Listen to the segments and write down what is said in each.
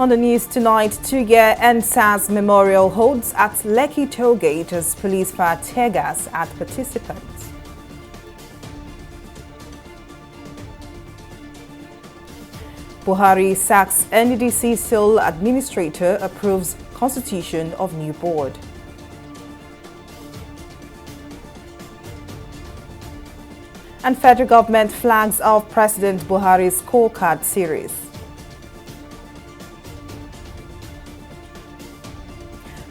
On the news tonight, 2-year NSAS memorial holds at Lekki Tollgate as police fire tear gas at participants. Buhari sacks NDDC sole administrator, approves constitution of new board. And federal government flags off President Buhari's scorecard series.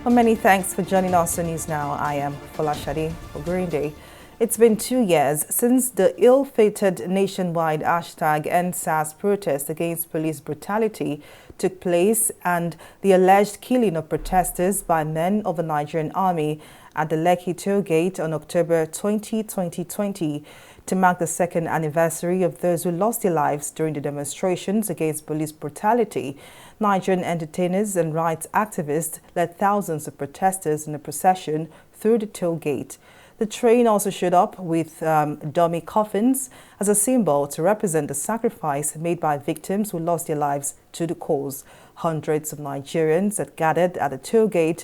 Well, many thanks for joining us on News Now. I am Folashade Ogurinde. It's been 2 years since the ill-fated nationwide #NSAS protest against police brutality took place and the alleged killing of protesters by men of the Nigerian army at the Lekki Tollgate on October 20, 2020 to mark the second anniversary of those who lost their lives during the demonstrations against police brutality. Nigerian entertainers and rights activists led thousands of protesters in a procession through the toll gate. The train also showed up with dummy coffins as a symbol to represent the sacrifice made by victims who lost their lives to the cause. Hundreds of Nigerians had gathered at the toll gate,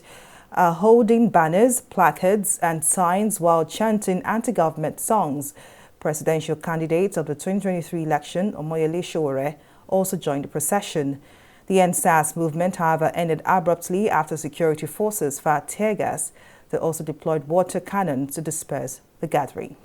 holding banners, placards and signs while chanting anti-government songs. Presidential candidate of the 2023 election, Omoyele Sowore, also joined the procession. The NSAS movement, however, ended abruptly after security forces fired tear gas. They also deployed water cannons to disperse the gathering.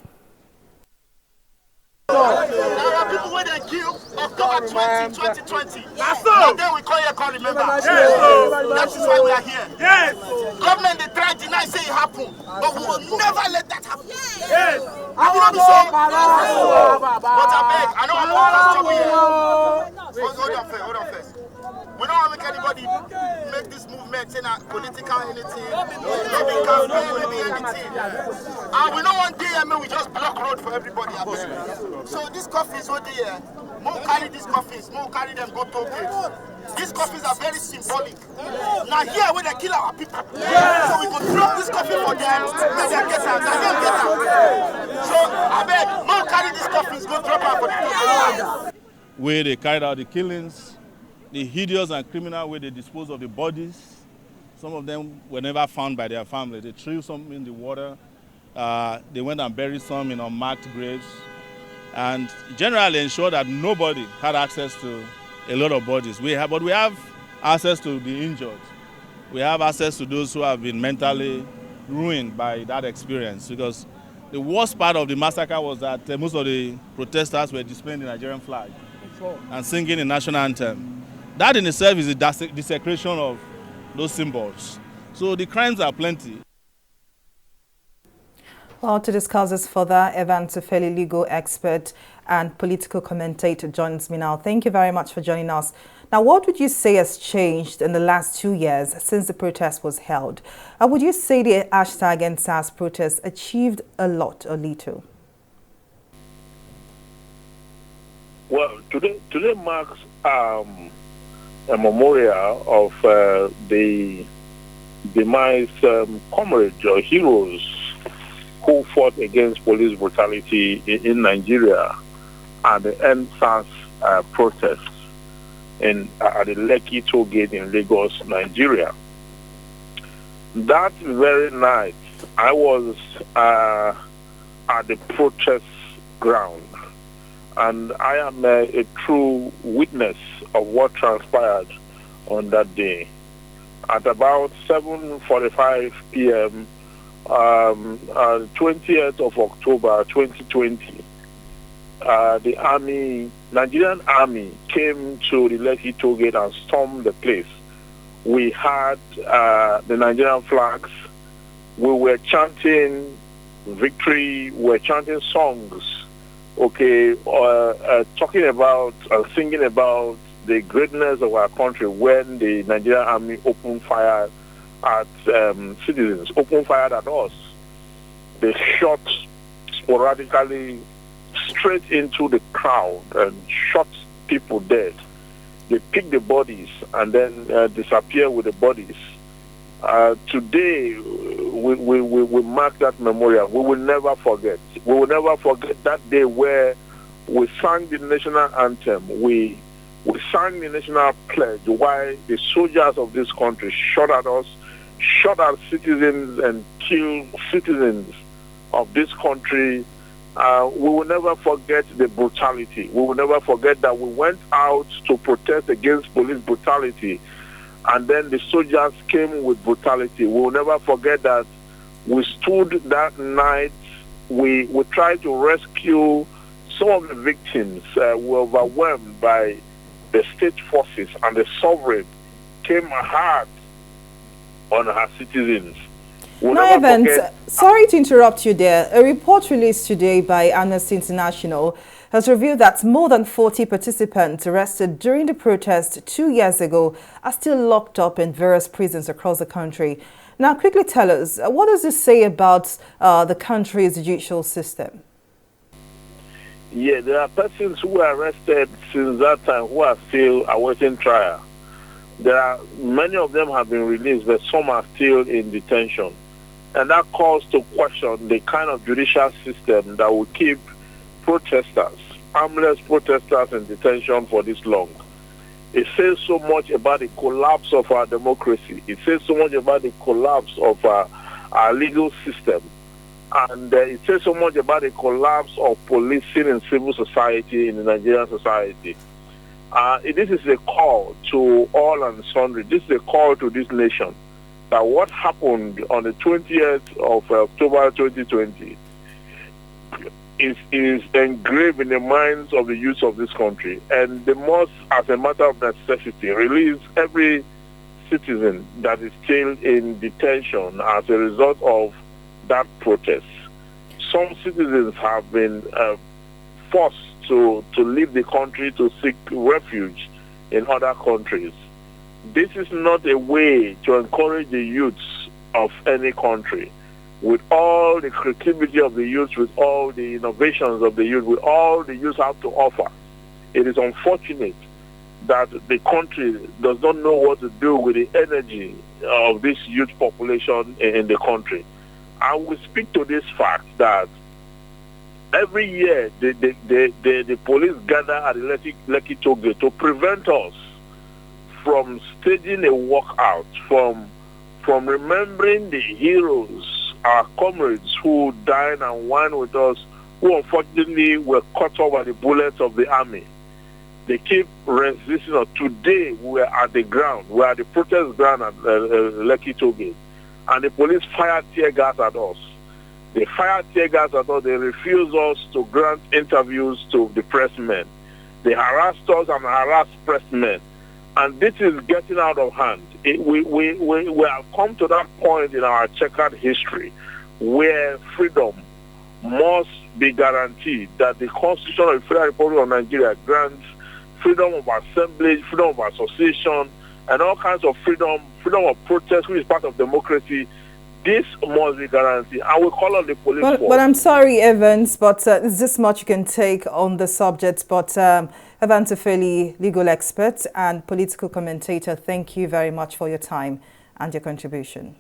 There are people who they kill October 20, 2020. And then we call here, can't remember. That is why we are here. Yes. Government, they try to deny, say it happened. But we will never let that happen. Yes. I will not be saying, but I beg, I know I'm going to stop here. Hold on first. We don't want to make anybody make this movement saying that political anything, maybe campaign, maybe anything. And we don't want DMA, we just block road for everybody. So these coffins over there, more carry these coffins, more carry them, go to it. These coffins are very symbolic. Now here where they kill our people. So we could drop this coffin for them, make them get out, and them get out. So I beg, more carry these coffins, go drop out for the people. Where they carried out the killings, the hideous and criminal way they dispose of the bodies. Some of them were never found by their family. They threw some in the water. They went and buried some in unmarked graves, and generally ensured that nobody had access to a lot of bodies. But we have access to the injured. We have access to those who have been mentally ruined by that experience, because the worst part of the massacre was that most of the protesters were displaying the Nigerian flag and singing the national anthem. That in itself is a desecration of those symbols. So the crimes are plenty. Well, to discuss this further, Evan Tufeli, legal expert and political commentator, joins me now. Thank you very much for joining us. Now, what would you say has changed in the last 2 years since the protest was held? Would you say the #NSAS protest achieved a lot or little? Well, today marks a memorial of the demise comrades or heroes who fought against police brutality in Nigeria at the NSAS protests at the Lekki Tollgate in Lagos, Nigeria. That very night, I was at the protest ground, and I am a true witness of what transpired on that day. At about 7:45 p.m., 20th of October 2020, the Nigerian army came to the Lekki Tollgate and stormed the place. We had the Nigerian flags. We were chanting victory. We were chanting songs. Talking about, singing about the greatness of our country when the Nigerian army opened fire at citizens, opened fire at us. They shot sporadically straight into the crowd and shot people dead. They picked the bodies and then disappear with the bodies. Today, we mark that memorial. We will never forget. We will never forget that day where we sang the national anthem. We We signed the national pledge while the soldiers of this country shot at us, shot at citizens and killed citizens of this country. We will never forget the brutality. We will never forget that we went out to protest against police brutality, and then the soldiers came with brutality. We will never forget that we stood that night. We tried to rescue some of the victims. Were overwhelmed by the state forces, and the sovereign came hard on her citizens. Now, Evans, sorry to interrupt you there. A report released today by Amnesty International has revealed that more than 40 participants arrested during the protest 2 years ago are still locked up in various prisons across the country. Now, quickly tell us, what does this say about the country's judicial system? Yeah, there are persons who were arrested since that time who are still awaiting trial. Many of them have been released, but some are still in detention. And that calls to question the kind of judicial system that will keep protesters, harmless protesters, in detention for this long. It says so much about the collapse of our democracy. It says so much about the collapse of our legal system. And it says so much about the collapse of policing in civil society in the Nigerian society. This is a call to all and sundry. This is a call to this nation that what happened on the 20th of October 2020 is engraved in the minds of the youth of this country. And they must, as a matter of necessity, release every citizen that is still in detention as a result of that protest. Some citizens have been forced to leave the country to seek refuge in other countries. This is not a way to encourage the youths of any country. With all the creativity of the youth, with all the innovations of the youth, with all the youth have to offer, it is unfortunate that the country does not know what to do with the energy of this youth population in the country. I will speak to this fact that every year the police gather at the Lekki toll gate to prevent us from staging a walkout, from remembering the heroes, our comrades who died and won with us, who unfortunately were cut off by the bullets of the army. They keep resisting us. Today we are at the ground, we are at the protest ground at Lekki toll gate, and the police fired tear gas at us. They fired tear gas at us. They refused us to grant interviews to the pressmen. They harassed us and harassed pressmen. And this is getting out of hand. We have come to that point in our checkered history where freedom must be guaranteed, that the Constitution of the Federal Republic of Nigeria grants freedom of assembly, freedom of association, and all kinds of freedom of protest, which is part of democracy. This must be guaranteed. I will call on the police force. But I'm sorry, Evans, but there's this much you can take on the subject. But Evans Ofeli, legal expert and political commentator, thank you very much for your time and your contribution.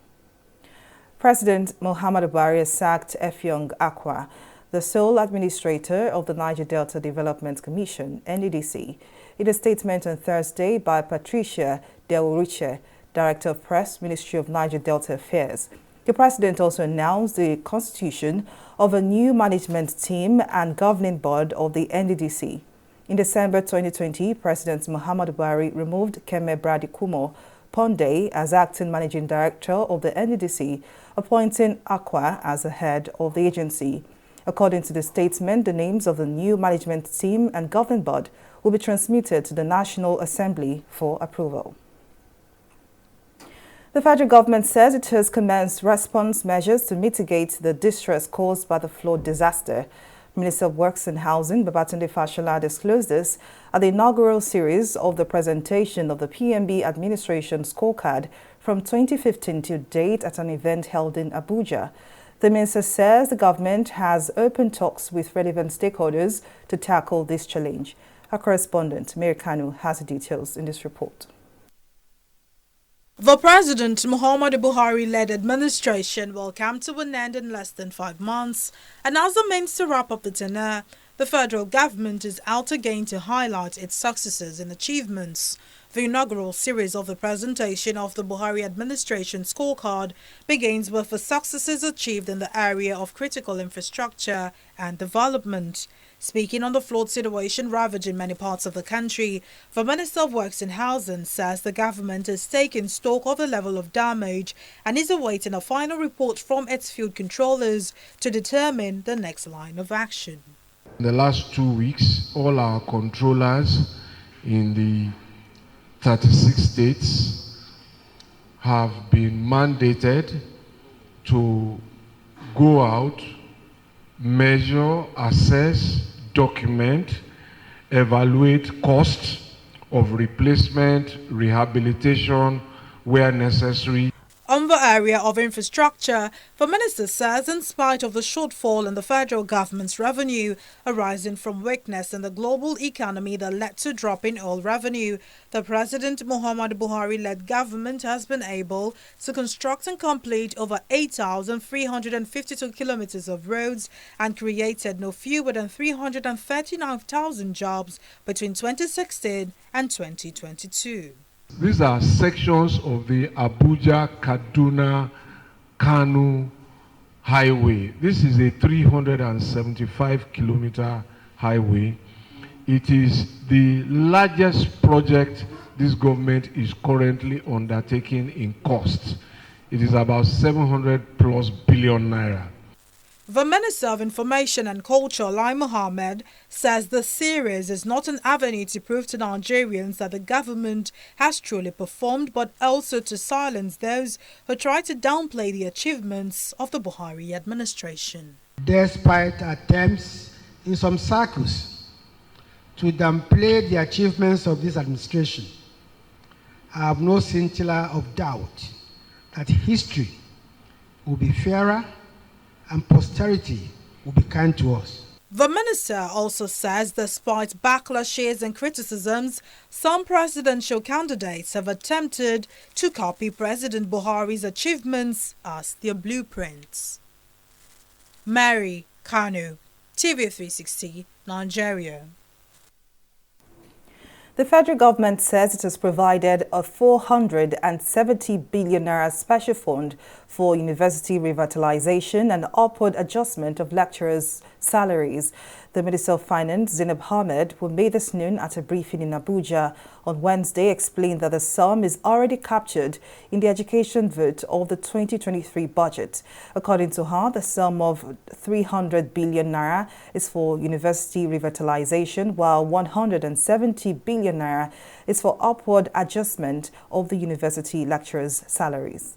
President Muhammadu Buhari has sacked Effiong Akwa, the sole administrator of the Niger Delta Development Commission, NDDC, in a statement on Thursday by Patricia Delruche, Director of Press, Ministry of Niger Delta Affairs. The president also announced the constitution of a new management team and governing board of the NDDC. In December 2020, President Muhammadu Buhari removed Keme Bradikumo Ponde as acting managing director of the NDDC, appointing Akwa as the head of the agency. According to the statement, the names of the new management team and governing board will be transmitted to the National Assembly for approval. The federal government says it has commenced response measures to mitigate the distress caused by the flood disaster. Minister of Works and Housing, Babatunde Fashola, disclosed this at the inaugural series of the presentation of the PMB Administration Scorecard from 2015 to date at an event held in Abuja. The minister says the government has opened talks with relevant stakeholders to tackle this challenge. Our correspondent, Mary Kanu, has the details in this report. The President Muhammadu Buhari-led administration will come to an end in less than 5 months, and as the means to wrap up the tenure, The federal government is out again to highlight its successes and achievements. The inaugural series of the presentation of the Buhari administration scorecard begins with the successes achieved in the area of critical infrastructure and development. Speaking on the flood situation ravaging many parts of the country, the Minister of Works and Housing says the government is taking stock of the level of damage and is awaiting a final report from its field controllers to determine the next line of action. In the last 2 weeks, all our controllers in the 36 states have been mandated to go out, measure, assess, document, evaluate costs of replacement, rehabilitation where necessary. On the area of infrastructure, the minister says in spite of the shortfall in the federal government's revenue arising from weakness in the global economy that led to drop in oil revenue, the President Muhammadu Buhari-led government has been able to construct and complete over 8,352 kilometers of roads and created no fewer than 339,000 jobs between 2016 and 2022. These are sections of the Abuja-Kaduna-Kanu highway. This is a 375-kilometer highway. It is the largest project this government is currently undertaking in cost. It is about 700+ billion naira. The Minister of Information and Culture, Lai Mohammed, says the series is not an avenue to prove to Nigerians that the government has truly performed, but also to silence those who try to downplay the achievements of the Buhari administration. Despite attempts in some circles to downplay the achievements of this administration, I have no scintilla of doubt that history will be fairer and posterity will be kind to us. The minister also says despite backlashes and criticisms, some presidential candidates have attempted to copy President Buhari's achievements as their blueprints. Mary Kanu, TV360, Nigeria. The federal government says it has provided a 470 billion naira special fund for university revitalization and upward adjustment of lecturers' salaries. The Minister of Finance, Zainab Ahmed, who made this known at a briefing in Abuja on Wednesday, explained that the sum is already captured in the education vote of the 2023 budget. According to her, the sum of 300 billion naira is for university revitalization, while 170 billion naira is for upward adjustment of the university lecturers' salaries.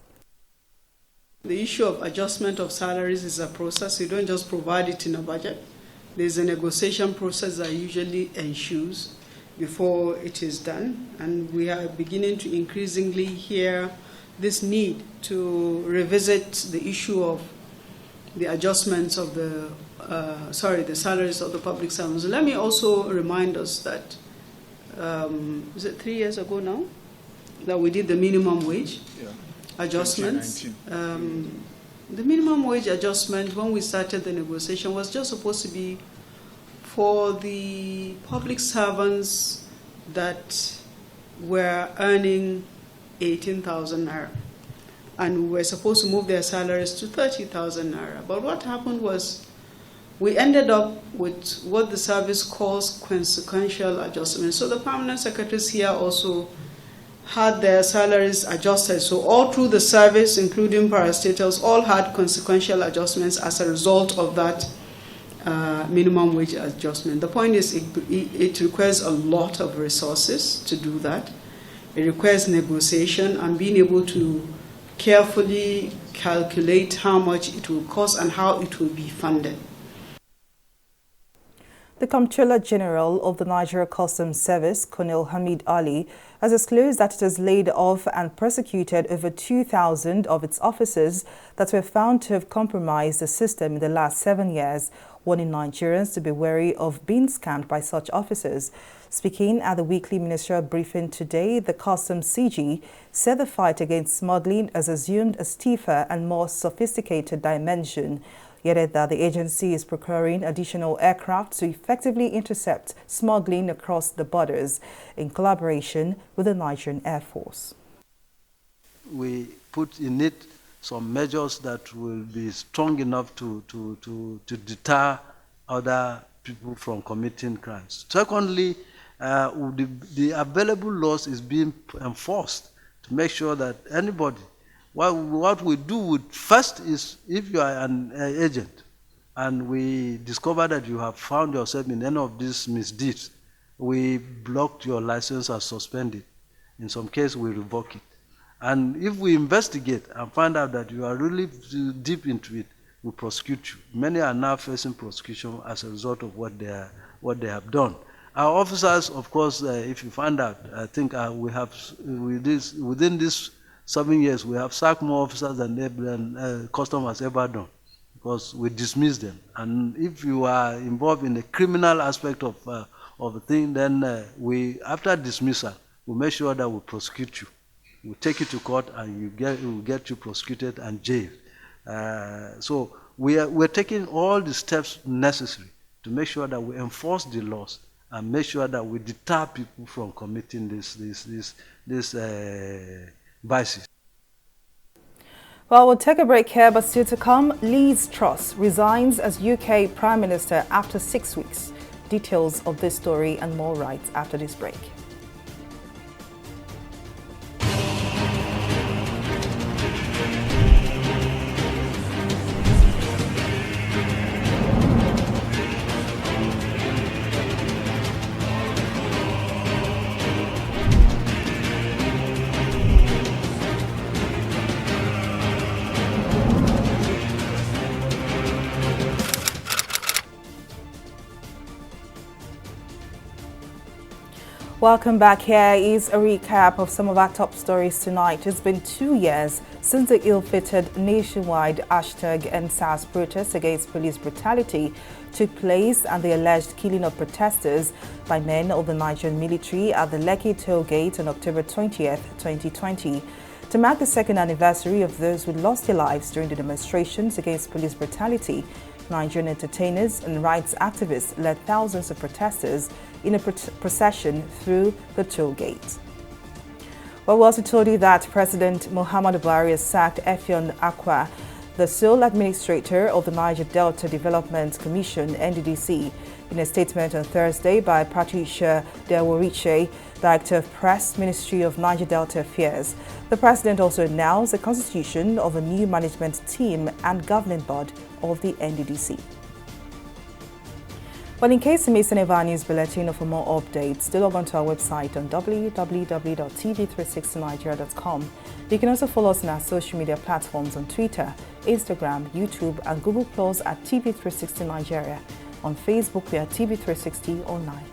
The issue of adjustment of salaries is a process. You don't just provide it in a budget. There's a negotiation process that usually ensues before it is done. And we are beginning to increasingly hear this need to revisit the issue of the adjustments of the salaries of the public servants. Let me also remind us that, was it 3 years ago now, that we did the minimum wage adjustments. The minimum wage adjustment, when we started the negotiation, was just supposed to be for the public servants that were earning 18,000 naira. And we were supposed to move their salaries to 30,000 naira. But what happened was we ended up with what the service calls consequential adjustments. So the permanent secretaries here also had their salaries adjusted. So all through the service, including parastatals, all had consequential adjustments as a result of that minimum wage adjustment. The point is it requires a lot of resources to do that. It requires negotiation and being able to carefully calculate how much it will cost and how it will be funded. The Comptroller General of the Nigeria Customs Service, Colonel Hamid Ali, has disclosed that it has laid off and prosecuted over 2,000 of its officers that were found to have compromised the system in the last 7 years, warning Nigerians to be wary of being scammed by such officers. Speaking at the weekly ministerial briefing today, the Customs CG said the fight against smuggling has assumed a stiffer and more sophisticated dimension. He He added that the agency is procuring additional aircraft to effectively intercept smuggling across the borders in collaboration with the Nigerian Air Force. We put in it some measures that will be strong enough to deter other people from committing crimes. Secondly, the available laws is being enforced to make sure that anybody, what we do first is, if you are an agent and we discover that you have found yourself in any of these misdeeds, we block your license or suspend it. In some cases, we revoke it. And if we investigate and find out that you are really deep into it, we prosecute you. Many are now facing prosecution as a result of what they have done. Our officers, of course, if you find out, I think we have, within these 7 years, we have sacked more officers than Customs has ever done, because we dismiss them. And if you are involved in the criminal aspect of the thing, then after dismissal, we make sure that we prosecute you. We take you to court and we'll get you prosecuted and jailed. So we're taking all the steps necessary to make sure that we enforce the laws and make sure that we deter people from committing these vices. Well, we'll take a break here, but still to come, Liz Truss resigns as UK Prime Minister after 6 weeks. Details of this story and more right after this break. Welcome back. Here is a recap of some of our top stories tonight. It's been 2 years since the ill-fated nationwide #EndSARS protest against police brutality took place and the alleged killing of protesters by men of the Nigerian military at the Lekki toll gate on October 20th, 2020. To mark the second anniversary of those who lost their lives during the demonstrations against police brutality, Nigerian entertainers and rights activists led thousands of protesters in a procession through the toll gate. Well, we also told you that President Muhammadu Buhari has sacked Effiong Akwa, the sole administrator of the Niger Delta Development Commission, NDDC. In a statement on Thursday by Patricia Delworiche, Director of Press, Ministry of Niger Delta Affairs, the President also announced the constitution of a new management team and governing board of the NDDC. Well, in case you missed any of our news bulletin or for more updates, do log on to our website on www.tv360nigeria.com. You can also follow us on our social media platforms on Twitter, Instagram, YouTube and Google Plus at TV360 Nigeria. On Facebook, we are TV360 Online.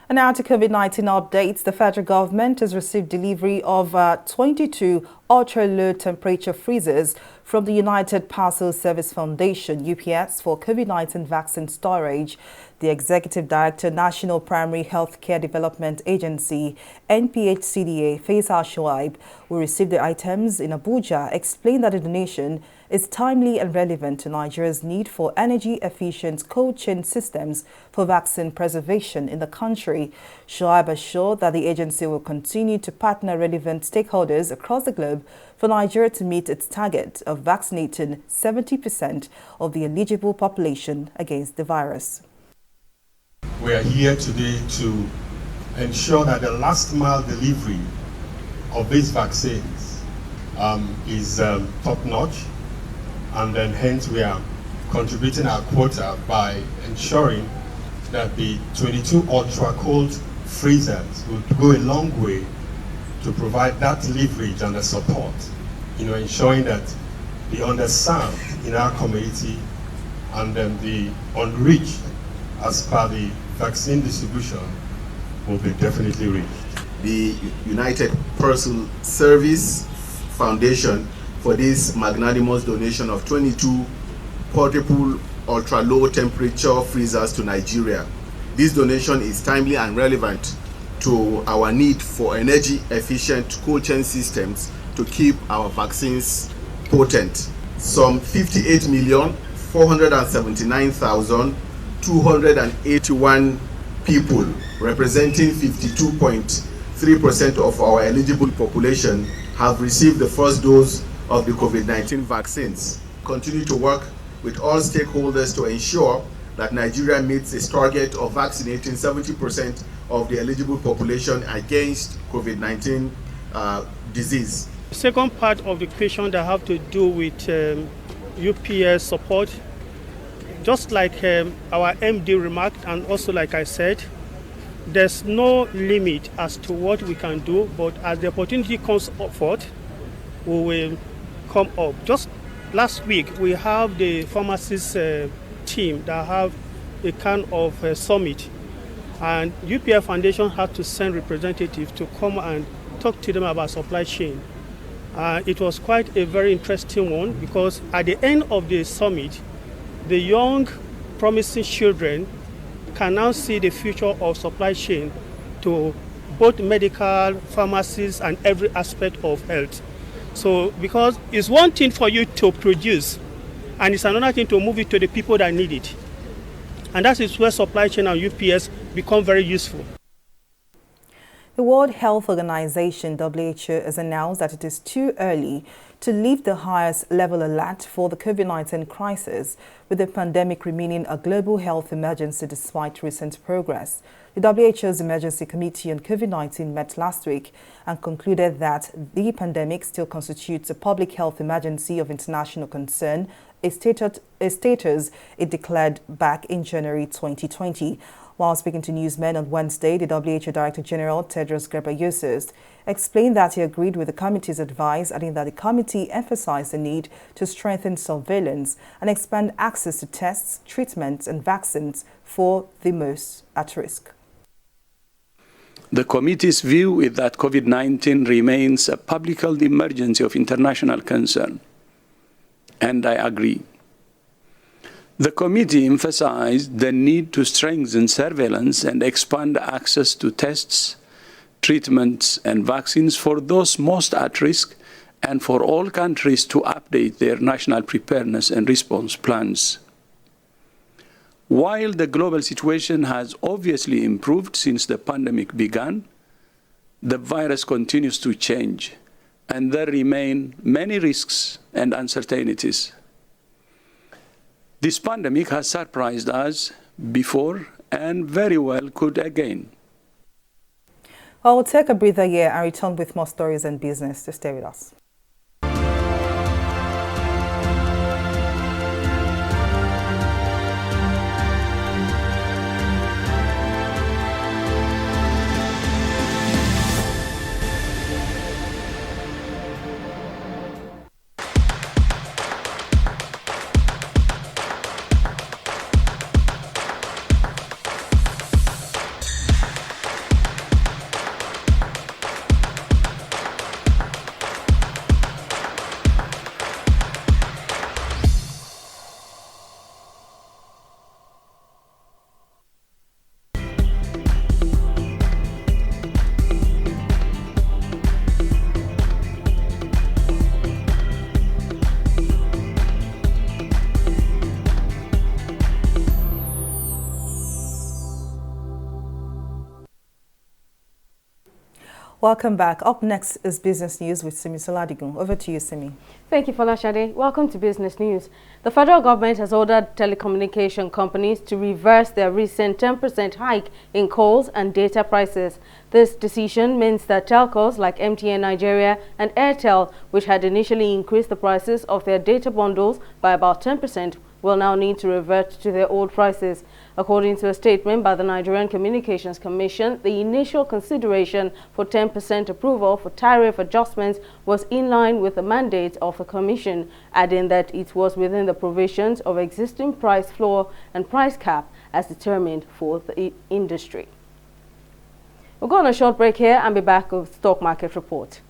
And now to COVID-19 updates. The federal government has received delivery of 22 ultra-low temperature freezers from the United Parcel Service Foundation, UPS, for COVID-19 vaccine storage. The Executive Director, National Primary Healthcare Development Agency, NPHCDA, Faisal Shoaib, who received the items in Abuja, explained that the donation is timely and relevant to Nigeria's need for energy-efficient cold chain systems for vaccine preservation in the country. Shoaib assured that the agency will continue to partner relevant stakeholders across the globe for Nigeria to meet its target of vaccinating 70% of the eligible population against the virus. We are here today to ensure that the last mile delivery of these vaccines is top-notch, and then hence we are contributing our quota by ensuring that the 22 ultra-cold freezers will go a long way to provide that leverage and the support, ensuring that the underserved in our community and then the unreached as per the vaccine distribution will be definitely reached. The United Parcel Service Foundation for this magnanimous donation of 22 portable ultra-low temperature freezers to Nigeria. This donation is timely and relevant to our need for energy-efficient cold chain systems to keep our vaccines potent. Some 58,479,281 people, representing 52.3% of our eligible population, have received the first dose of the COVID-19 vaccines. Continue to work with all stakeholders to ensure that Nigeria meets its target of vaccinating 70% of the eligible population against COVID-19 disease. The second part of the question that have to do with UPS support, just like our MD remarked, and also like I said, there's no limit as to what we can do, but as the opportunity comes forth, we will come up. Just last week, we have the pharmacist team that have a kind of summit, and UPF Foundation had to send representatives to come and talk to them about supply chain. It was quite a very interesting one, because at the end of the summit, the young, promising children can now see the future of supply chain to both medical, pharmacies, and every aspect of health. So, because it's one thing for you to produce, and it's another thing to move it to the people that need it. And that is where supply chain and UPS become very useful. The World Health Organization, WHO, has announced that it is too early to lift the highest level alert for the COVID-19 crisis, with the pandemic remaining a global health emergency despite recent progress. The WHO's Emergency Committee on COVID-19 met last week and concluded that the pandemic still constitutes a public health emergency of international concern, a status it declared back in January 2020. While speaking to newsmen on Wednesday, the WHO Director General Tedros Ghebreyesus explained that he agreed with the committee's advice, adding that the committee emphasized the need to strengthen surveillance and expand access to tests, treatments, and vaccines for the most at risk. The committee's view is that COVID-19 remains a public health emergency of international concern, and I agree. The committee emphasized the need to strengthen surveillance and expand access to tests, treatments, and vaccines for those most at risk, and for all countries to update their national preparedness and response plans. While the global situation has obviously improved since the pandemic began, the virus continues to change, and there remain many risks and uncertainties. This pandemic has surprised us before and very well could again. I will take a breather here and return with more stories and business. To stay with us. Welcome back. Up next is Business News with Simi Soladigun. Over to you, Simi. Thank you, Folashade. Welcome to Business News. The federal government has ordered telecommunication companies to reverse their recent 10% hike in calls and data prices. This decision means that telcos like MTN Nigeria and Airtel, which had initially increased the prices of their data bundles by about 10%, will now need to revert to their old prices. According to a statement by the Nigerian Communications Commission, the initial consideration for 10% approval for tariff adjustments was in line with the mandate of the Commission, adding that it was within the provisions of existing price floor and price cap as determined for the industry. We'll go on a short break here and be back with Stock Market Report.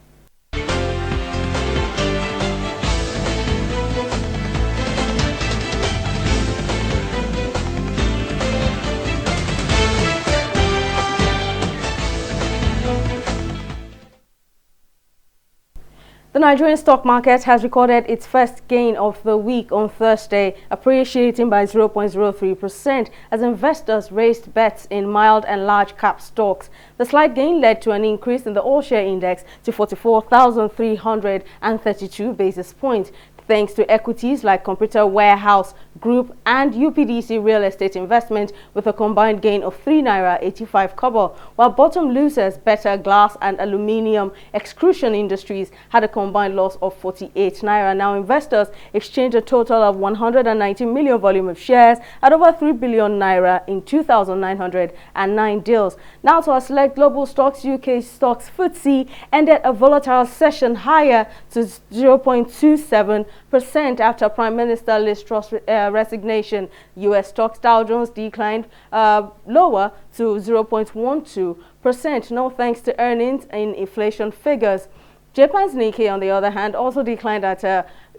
The Nigerian stock market has recorded its first gain of the week on Thursday, appreciating by 0.03% as investors raised bets in mild and large cap stocks. The slight gain led to an increase in the all-share index to 44,332 basis points, thanks to equities like Computer Warehouse Group and UPDC Real Estate Investment with a combined gain of 3 naira 85 kobo, while bottom losers Better Glass and Aluminium Extrusion Industries had a combined loss of 48 naira. Now investors exchanged a total of 190 million volume of shares at over 3 billion naira in 2,909 deals. Now to our select global stocks. UK stocks FTSE ended a volatile session higher to 0.27% after Prime Minister Liz Truss resignation. US stocks Dow Jones declined lower to 0.12%, no thanks to earnings and inflation figures. Japan's Nikkei, on the other hand, also declined at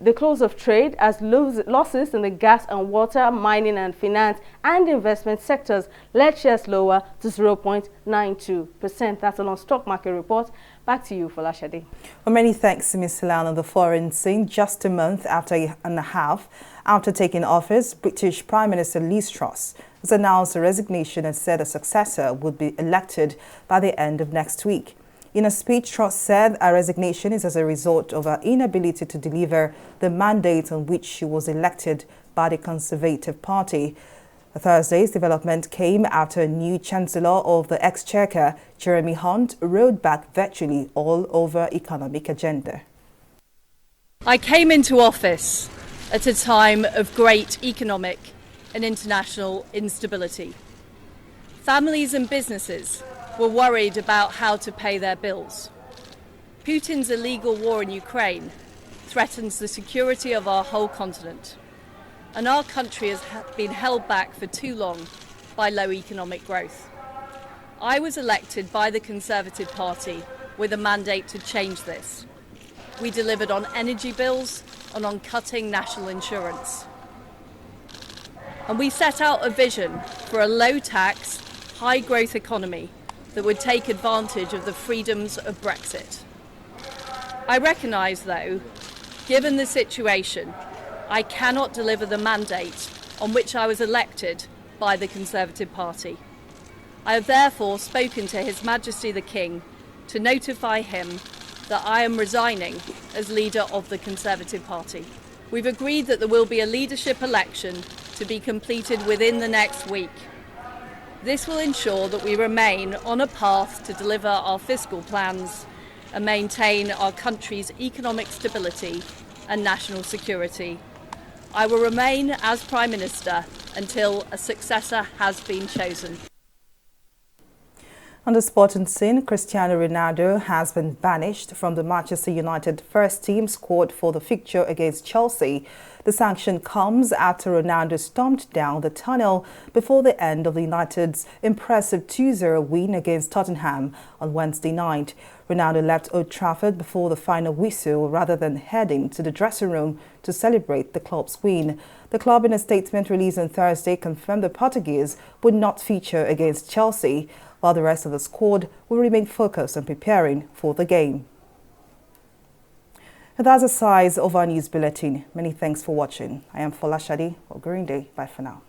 the close of trade as losses in the gas and water, mining and finance and investment sectors led shares lower to 0.92%. That's a non-stock market report. Back to you, Folashade. Well, many thanks to Ms. Salan on the foreign scene. Just a month and a half after taking office, British Prime Minister Liz Truss has announced a resignation and said a successor would be elected by the end of next week. In a speech, Truss said her resignation is as a result of her inability to deliver the mandate on which she was elected by the Conservative Party. Thursday's development came after a new Chancellor of the Exchequer, Jeremy Hunt, rolled back virtually all over economic agenda. I came into office at a time of great economic and international instability. Families and businesses were worried about how to pay their bills. Putin's illegal war in Ukraine threatens the security of our whole continent, and our country has been held back for too long by low economic growth. I was elected by the Conservative Party with a mandate to change this. We delivered on energy bills and on cutting national insurance. And we set out a vision for a low-tax, high-growth economy that would take advantage of the freedoms of Brexit. I recognise, though, given the situation, I cannot deliver the mandate on which I was elected by the Conservative Party. I have therefore spoken to His Majesty the King to notify him that I am resigning as leader of the Conservative Party. We've agreed that there will be a leadership election to be completed within the next week. This will ensure that we remain on a path to deliver our fiscal plans and maintain our country's economic stability and national security. I will remain as Prime Minister until a successor has been chosen. On the sporting scene, Cristiano Ronaldo has been banished from the Manchester United first team squad for the fixture against Chelsea. The sanction comes after Ronaldo stormed down the tunnel before the end of the United's impressive 2-0 win against Tottenham on Wednesday night. Ronaldo left Old Trafford before the final whistle rather than heading to the dressing room to celebrate the club's win. The club, in a statement released on Thursday, confirmed the Portuguese would not feature against Chelsea, while the rest of the squad will remain focused on preparing for the game. And that's the size of our news bulletin. Many thanks for watching. I am Folashade for Green Day. Bye for now.